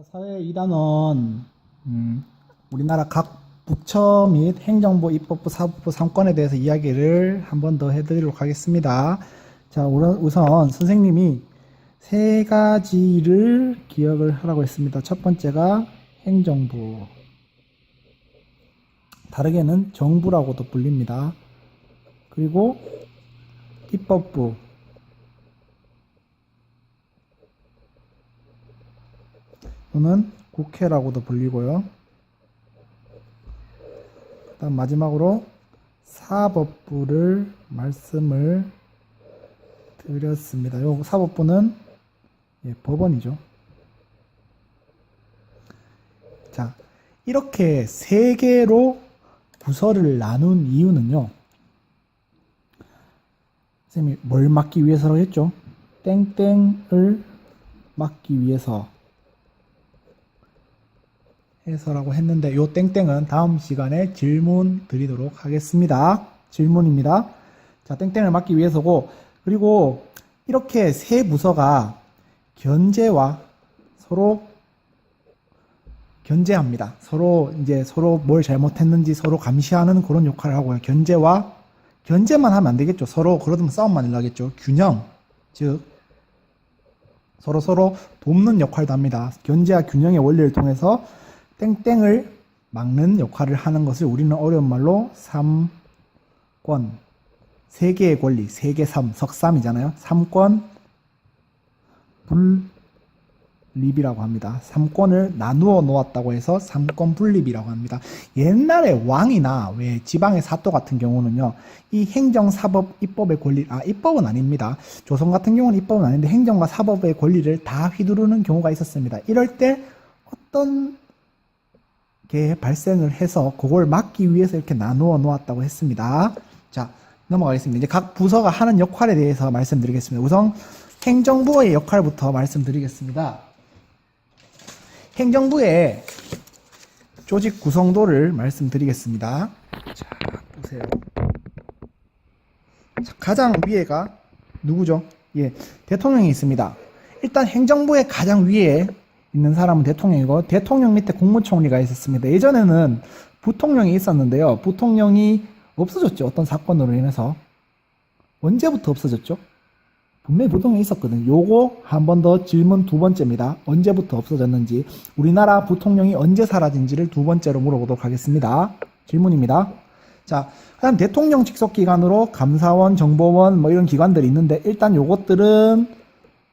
사회 2단원 우리나라 각 부처 및 행정부, 입법부, 사법부 3권에 대해서 이야기를 한 번 더 해드리도록 하겠습니다. 자, 우선 선생님이 세 가지를 기억을 하라고 했습니다. 첫 번째가 행정부, 다르게는 정부라고도 불립니다. 그리고 입법부, 또는 국회라고도 불리고요. 그다음 마지막으로 사법부를 말씀을 드렸습니다. 요 사법부는 법원이죠. 자, 이렇게 세 개로 부서를 나눈 이유는요. 선생님이 뭘 막기 위해서라고 했죠? 땡땡을 막기 위해서 해서라고 했는데 요 땡땡은 다음 시간에 질문 드리도록 하겠습니다. 질문입니다. 자, 땡땡을 막기 위해서고, 그리고 이렇게 세 부서가 견제와 서로 견제합니다. 서로 뭘 잘못했는지 서로 감시하는 그런 역할을 하고요. 견제만 하면 안 되겠죠. 서로 그러면 싸움만 일어나겠죠. 균형, 즉 서로 돕는 역할도 합니다. 견제와 균형의 원리를 통해서 땡땡을 막는 역할을 하는 것을 우리는 어려운 말로 삼권, 세 개의 권리, 세계 삼, 석삼이잖아요. 삼권 분립이라고 합니다. 삼권을 나누어 놓았다고 해서 삼권 분립이라고 합니다. 옛날에 왕이나 왜 지방의 사또 같은 경우는요, 이 행정, 사법, 입법의 권리, 입법은 아닙니다. 조선 같은 경우는 입법은 아닌데 행정과 사법의 권리를 다 휘두르는 경우가 있었습니다. 이럴 때 어떤 게 발생을 해서 그걸 막기 위해서 이렇게 나누어 놓았다고 했습니다. 자, 넘어가겠습니다. 이제 각 부서가 하는 역할에 대해서 말씀드리겠습니다. 우선 행정부의 역할부터 말씀드리겠습니다. 행정부의 조직 구성도를 말씀드리겠습니다. 자, 보세요. 자, 가장 위에가 누구죠? 대통령이 있습니다. 일단 행정부의 가장 위에 있는 사람은 대통령이고, 대통령 밑에 국무총리가 있었습니다. 예전에는 부통령이 있었는데요. 부통령이 없어졌죠. 어떤 사건으로 인해서. 언제부터 없어졌죠? 분명히 부통령이 있었거든요. 요거 한 번 더 질문 두 번째입니다. 언제부터 없어졌는지, 우리나라 부통령이 언제 사라진지를 두 번째로 물어보도록 하겠습니다. 질문입니다. 자, 그다음 대통령 직속 기관으로 감사원, 정보원 뭐 이런 기관들이 있는데, 일단 요것들은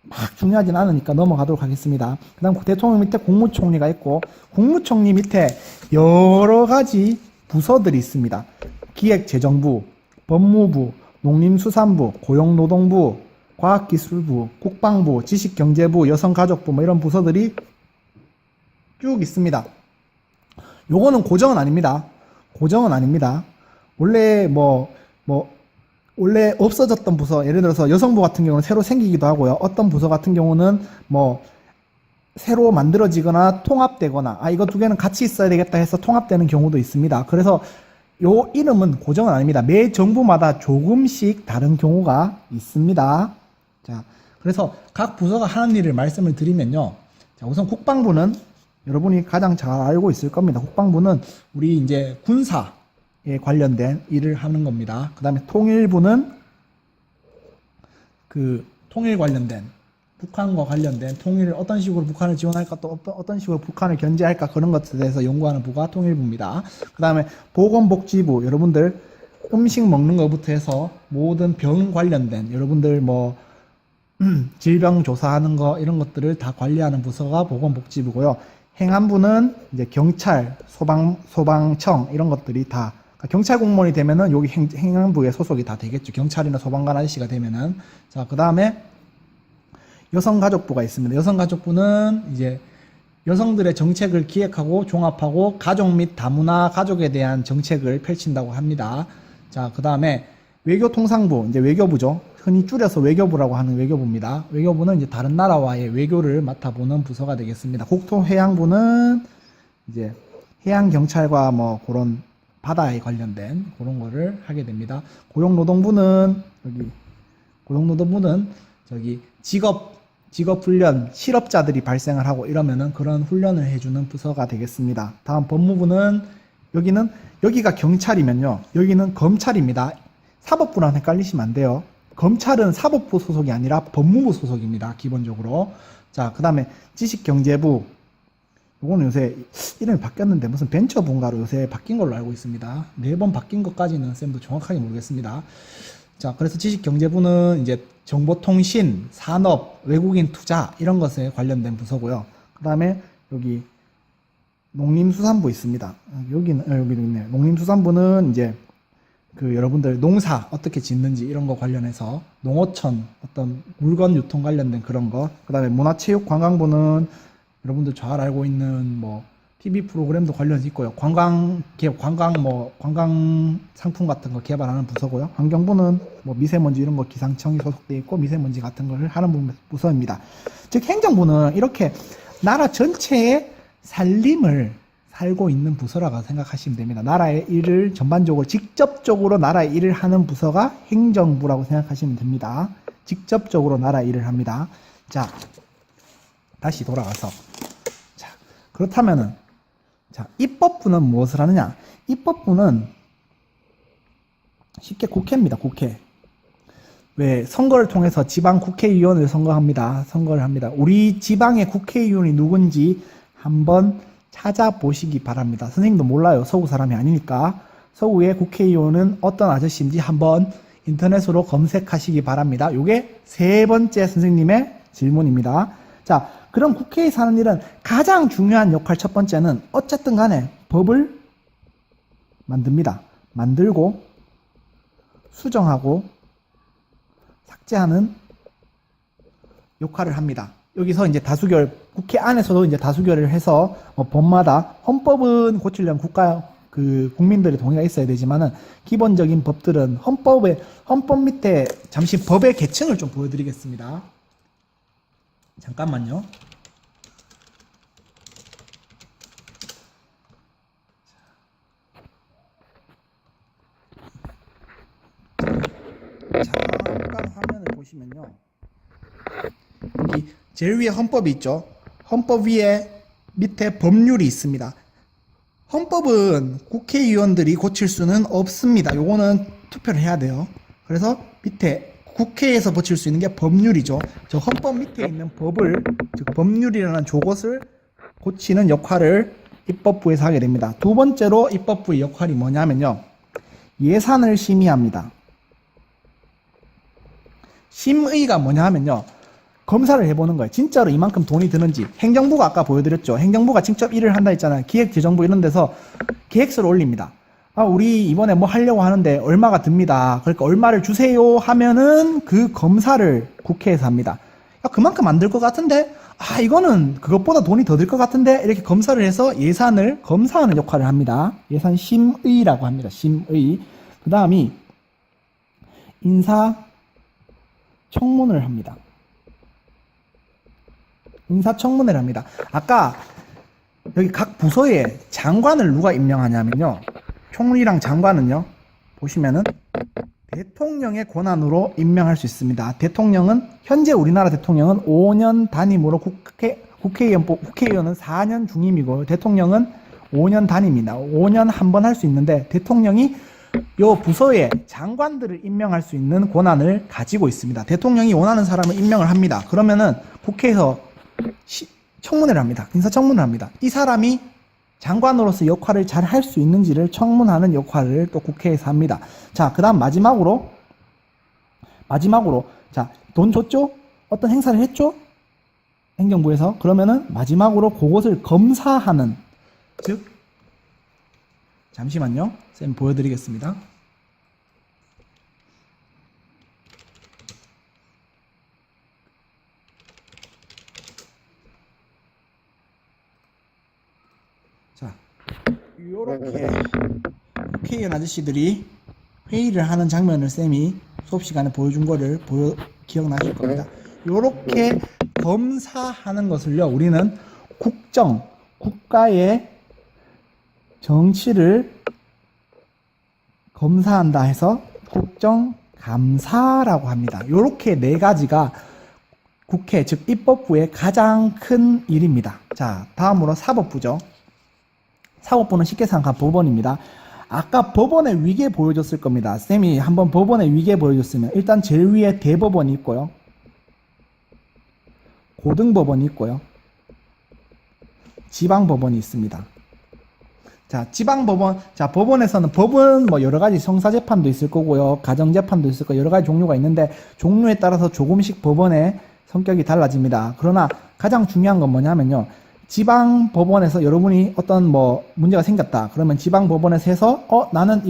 막 중요하진 않으니까 넘어가도록 하겠습니다. 그 다음 대통령 밑에 국무총리가 있고, 국무총리 밑에 여러 가지 부서들이 있습니다. 기획재정부, 법무부, 농림수산부, 고용노동부, 과학기술부, 국방부, 지식경제부, 여성가족부 뭐 이런 부서들이 쭉 있습니다. 요거는 고정은 아닙니다. 고정은 아닙니다. 원래 원래 없어졌던 부서, 예를 들어서 여성부 같은 경우는 새로 생기기도 하고요. 어떤 부서 같은 경우는 새로 만들어지거나 통합되거나, 이거 두 개는 같이 있어야 되겠다 해서 통합되는 경우도 있습니다. 그래서 요 이름은 고정은 아닙니다. 매 정부마다 조금씩 다른 경우가 있습니다. 자, 그래서 각 부서가 하는 일을 말씀을 드리면요. 자, 우선 국방부는 여러분이 가장 잘 알고 있을 겁니다. 국방부는 우리 이제 군사에 관련된 일을 하는 겁니다. 그 다음에 통일부는 통일 관련된, 북한과 관련된 통일을 어떤 식으로 북한을 지원할까, 또 어떤 식으로 북한을 견제할까, 그런 것에 대해서 연구하는 부가 통일부입니다. 그 다음에 보건복지부, 여러분들 음식 먹는 것부터 해서 모든 병 관련된, 여러분들 질병 조사하는 거, 이런 것들을 다 관리하는 부서가 보건복지부고요. 행안부는 이제 경찰, 소방청 이런 것들이 다, 경찰 공무원이 되면은 여기 행안부에 소속이 다 되겠죠. 경찰이나 소방관 아저씨가 되면은. 자, 그 다음에 여성가족부가 있습니다. 여성가족부는 이제 여성들의 정책을 기획하고 종합하고 가족 및 다문화 가족에 대한 정책을 펼친다고 합니다. 자, 그 다음에 외교통상부, 이제 외교부죠. 흔히 줄여서 외교부라고 하는 외교부입니다. 외교부는 이제 다른 나라와의 외교를 맡아보는 부서가 되겠습니다. 국토해양부는 이제 해양경찰과 그런 바다에 관련된 그런 거를 하게 됩니다. 고용노동부는 직업 직업훈련, 실업자들이 발생을 하고 이러면은 그런 훈련을 해주는 부서가 되겠습니다. 다음 법무부는 여기가 경찰이면요. 여기는 검찰입니다. 사법부랑 헷갈리시면 안 돼요. 검찰은 사법부 소속이 아니라 법무부 소속입니다. 기본적으로. 자, 그 다음에 지식경제부. 이거는 요새 이름이 바뀌었는데 무슨 벤처분가로 요새 바뀐 걸로 알고 있습니다. 매번 바뀐 것까지는 쌤도 정확하게 모르겠습니다. 자, 그래서 지식경제부는 이제 정보통신, 산업, 외국인 투자 이런 것에 관련된 부서고요. 그 다음에 여기 농림수산부 있습니다. 여기도 있네요. 농림수산부는 이제 그 여러분들 농사 어떻게 짓는지 이런 거 관련해서 농어촌 어떤 물건 유통 관련된 그런 거. 그 다음에 문화체육관광부는 여러분들 잘 알고 있는 뭐 TV 프로그램도 관련이 있고요. 관광 상품 같은 거 개발하는 부서고요. 환경부는 뭐 미세먼지 이런 거 기상청이 소속돼 있고 미세먼지 같은 걸 하는 부서입니다. 즉 행정부는 이렇게 나라 전체의 살림을 살고 있는 부서라고 생각하시면 됩니다. 나라의 일을 전반적으로 직접적으로 나라의 일을 하는 부서가 행정부라고 생각하시면 됩니다. 직접적으로 나라의 일을 합니다. 자, 다시 돌아가서 자, 그렇다면은 자, 입법부는 무엇을 하느냐? 입법부는 쉽게 국회입니다. 국회. 왜 선거를 통해서 지방 국회의원을 선거를 합니다. 우리 지방의 국회의원이 누군지 한번 찾아보시기 바랍니다. 선생님도 몰라요. 서구 사람이 아니니까. 서구의 국회의원은 어떤 아저씨인지 한번 인터넷으로 검색하시기 바랍니다. 요게 세 번째 선생님의 질문입니다. 자, 그럼 국회에서 하는 일은 가장 중요한 역할 첫 번째는 어쨌든 간에 법을 만듭니다. 만들고 수정하고 삭제하는 역할을 합니다. 여기서 이제 다수결, 국회 안에서도 이제 다수결을 해서 법마다 헌법은 고치려면 국민들의 동의가 있어야 되지만은 기본적인 법들은 헌법 밑에 잠시 법의 계층을 좀 보여드리겠습니다. 잠깐만요. 잠깐 화면을 보시면요. 여기 제일 위에 헌법이 있죠. 헌법 위에 밑에 법률이 있습니다. 헌법은 국회의원들이 고칠 수는 없습니다. 요거는 투표를 해야 돼요. 그래서 밑에 국회에서 고칠 수 있는 게 법률이죠. 저 헌법 밑에 있는 법을, 즉 법률이라는 저것을 고치는 역할을 입법부에서 하게 됩니다. 두 번째로 입법부의 역할이 뭐냐면요. 예산을 심의합니다. 심의가 뭐냐 하면요. 검사를 해보는 거예요. 진짜로 이만큼 돈이 드는지. 행정부가 아까 보여드렸죠. 행정부가 직접 일을 한다 했잖아요. 기획재정부 이런 데서 계획서를 올립니다. 아, 우리 이번에 뭐 하려고 하는데 얼마가 듭니다. 그러니까 얼마를 주세요 하면은 그 검사를 국회에서 합니다. 야, 그만큼 안 들 것 같은데? 아, 이거는 그것보다 돈이 더 들 것 같은데? 이렇게 검사를 해서 예산을 검사하는 역할을 합니다. 예산 심의라고 합니다. 심의. 그 다음이 인사청문을 합니다. 인사청문회를 합니다. 아까 여기 각 부서에 장관을 누가 임명하냐면요. 총리랑 장관은요. 보시면은 대통령의 권한으로 임명할 수 있습니다. 대통령은 현재 우리나라 대통령은 5년 단임으로 국회의원은 4년 중임이고 대통령은 5년 단임입니다. 5년 한 번 할 수 있는데 대통령이 요 부서에 장관들을 임명할 수 있는 권한을 가지고 있습니다. 대통령이 원하는 사람을 임명을 합니다. 그러면은 국회에서 청문회를 합니다. 인사청문을 합니다. 이 사람이 장관으로서 역할을 잘 할 수 있는지를 청문하는 역할을 또 국회에서 합니다. 자, 그 다음 마지막으로, 자, 돈 줬죠? 어떤 행사를 했죠? 행정부에서. 그러면은 마지막으로 그것을 검사하는, 즉, 잠시만요. 쌤 보여드리겠습니다. 자, 요렇게 국회의원 아저씨들이 회의를 하는 장면을 쌤이 수업 시간에 보여준 거를 기억나실 겁니다. 요렇게 검사하는 것을요, 우리는 국가의 정치를 검사한다 해서 국정감사라고 합니다. 요렇게 네 가지가 국회, 즉 입법부의 가장 큰 일입니다. 자, 다음으로 사법부죠. 사법부는 쉽게 생각한 법원입니다. 아까 법원의 위계 보여줬을 겁니다. 쌤이 한번 법원의 위계 보여줬으면 일단 제일 위에 대법원이 있고요. 고등법원이 있고요. 지방법원이 있습니다. 자, 지방법원, 자, 법원에서는 법은 뭐 여러 가지 형사재판도 있을 거고요. 가정재판도 있을 거고 여러 가지 종류가 있는데 종류에 따라서 조금씩 법원의 성격이 달라집니다. 그러나 가장 중요한 건 뭐냐면요. 지방법원에서 여러분이 어떤 뭐 문제가 생겼다. 그러면 지방법원에서 해서 나는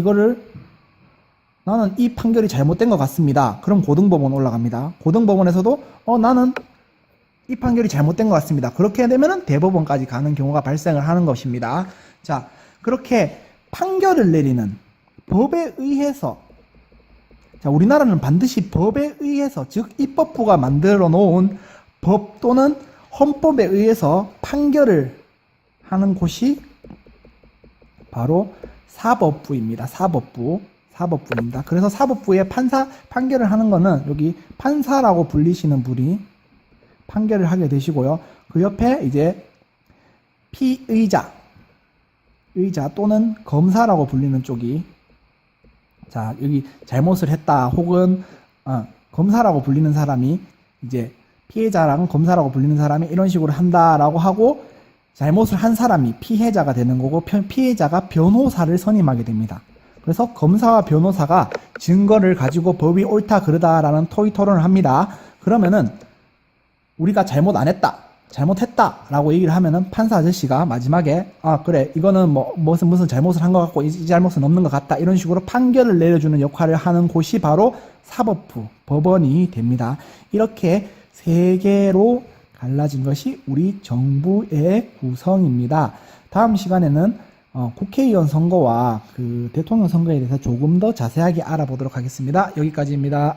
이 판결이 잘못된 것 같습니다. 그럼 고등법원 올라갑니다. 고등법원에서도 나는 이 판결이 잘못된 것 같습니다. 그렇게 되면은 대법원까지 가는 경우가 발생을 하는 것입니다. 자, 그렇게 판결을 내리는 법에 의해서, 자, 우리나라는 반드시 법에 의해서, 즉 입법부가 만들어 놓은 법 또는 헌법에 의해서 판결을 하는 곳이 바로 사법부입니다. 사법부입니다. 그래서 사법부의 판결을 하는 거는 여기 판사라고 불리시는 분이 판결을 하게 되시고요. 그 옆에 이제 피의자 또는 검사라고 불리는 쪽이, 자, 여기 잘못을 했다 혹은 검사라고 불리는 사람이 이제 피해자랑 검사라고 불리는 사람이 이런 식으로 한다라고 하고 잘못을 한 사람이 피해자가 되는 거고 피해자가 변호사를 선임하게 됩니다. 그래서 검사와 변호사가 증거를 가지고 법이 옳다 그르다라는 토의 토론을 합니다. 그러면은 우리가 잘못 안 했다, 잘못했다라고 얘기를 하면은 판사 아저씨가 마지막에 그래 이거는 뭐 무슨 잘못을 한 것 같고 이 잘못은 없는 것 같다 이런 식으로 판결을 내려주는 역할을 하는 곳이 바로 사법부, 법원이 됩니다. 이렇게 세 개로 갈라진 것이 우리 정부의 구성입니다. 다음 시간에는 국회의원 선거와 그 대통령 선거에 대해서 조금 더 자세하게 알아보도록 하겠습니다. 여기까지입니다.